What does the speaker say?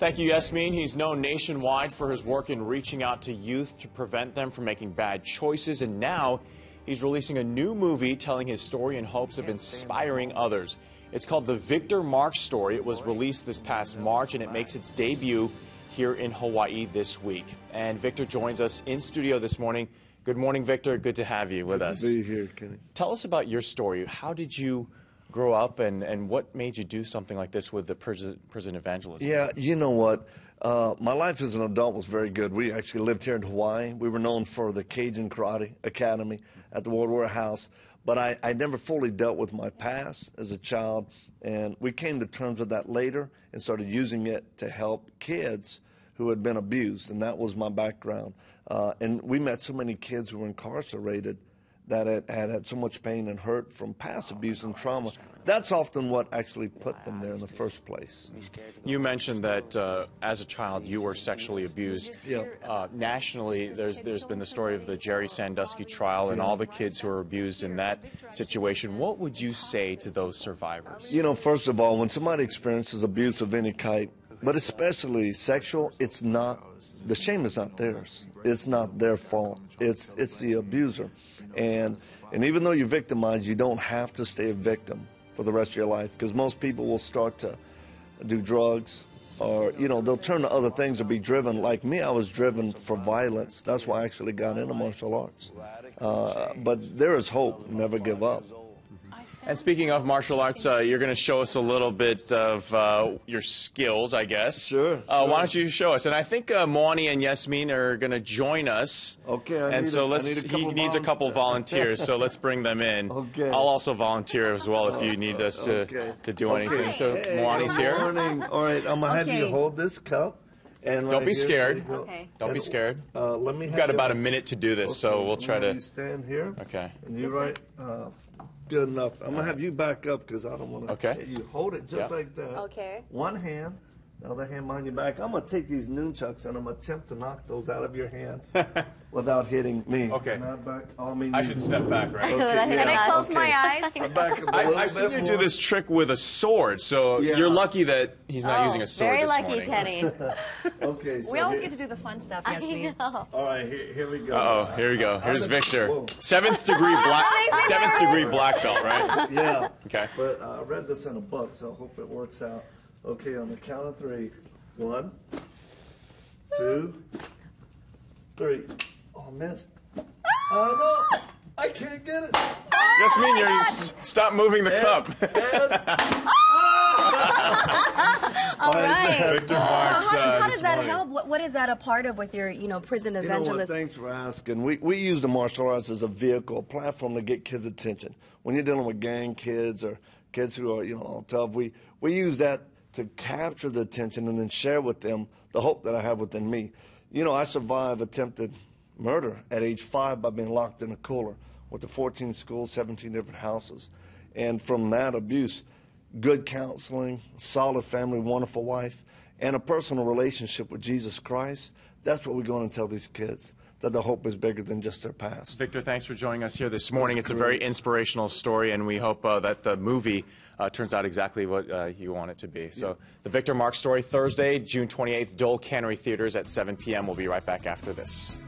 Thank you, Yasmin. He's known nationwide for his work in reaching out to youth to prevent them from making bad choices, and now he's releasing a new movie telling his story in hopes of inspiring others. It's called The Victor Marx Story. It was released this past March, and it makes its debut here in Hawaii this week. And Victor joins us in studio this morning. Good morning, Victor. Good to have you with us. Good to be here, Kenny. Tell us about your story. How did you grow up, and what made you do something like this with the prison evangelism? Yeah, you know what? My life as an adult was very good. We actually lived here in Hawaii. We were known for the Cajun Karate Academy at the World War House. But I never fully dealt with my past as a child, and we came to terms with that later and started using it to help kids who had been abused, and that was my background. And we met so many kids who were incarcerated that had so much pain and hurt from past abuse and trauma. That's often what actually put them there in the first place. You mentioned that as a child you were sexually abused. Yeah. Nationally, there's been the story of the Jerry Sandusky trial and all the kids who were abused in that situation. What would you say to those survivors? You know, first of all, when somebody experiences abuse of any kind, but especially sexual, it's not, the shame is not theirs. It's not their fault. It's the abuser. And even though you're victimized, you don't have to stay a victim for the rest of your life, because most people will start to do drugs, or, you know, they'll turn to other things or be driven. Like me, I was driven for violence. That's why I actually got into martial arts. But there is hope. Never give up. And speaking of martial arts, you're going to show us a little bit of your skills, I guess. Sure. Why don't you show us? And I think Moani and Yasmin are going to join us. Okay. He needs a couple volunteers, so let's bring them in. Okay. I'll also volunteer as well if you need us to do anything. So Hey, Moani's here. Good morning. All right, I'm going to have you hold this cup. And Don't be scared. Okay. Don't be scared. Let me. We've got about a minute to do this, so we'll try to. You stand here. Okay. And you right. Good enough. I'm gonna have you back up because I don't want to. Okay. You hold it just like that. Okay. One hand, the other hand behind your back. I'm gonna take these nunchucks and I'm gonna attempt to knock those out of your hand without hitting me. Okay. Not back. I should step back, right? Okay, Can I close my eyes? Back up a little I've seen bit you do more. this trick with a sword, so Yeah. you're lucky that he's not using a sword Very this lucky, morning. Kenny. Okay. So We always here- get to do the fun stuff, I Yasmin. know. All right. Here we go. Uh-oh, here we go. Here's Victor. Whoa. Seventh degree black belt, right? Yeah. Okay. But I read this in a book, so I hope it works out. Okay, on the count of 3. 1, 2, 3. Oh, missed. Oh, no. I can't get it. Yasmin, stop moving the cup. All right. Victor Marx. How this does that morning. help? What is that a part of with your, prison You know what? evangelist? Thanks for asking. We use the martial arts as a vehicle, a platform to get kids' attention. When you're dealing with gang kids or kids who are, all tough, we use that to capture the attention and then share with them the hope that I have within me. I survived attempted murder at age 5 by being locked in a cooler with the 14 schools, 17 different houses. And from that abuse, good counseling, solid family, wonderful wife, and a personal relationship with Jesus Christ, that's what we're going to tell these kids, that the hope is bigger than just their past. Victor, thanks for joining us here this morning. It's a very inspirational story, and we hope that the movie turns out exactly what you want it to be. So, The Victor Marx Story, Thursday, June 28th, Dole Cannery Theaters at 7 p.m. We'll be right back after this.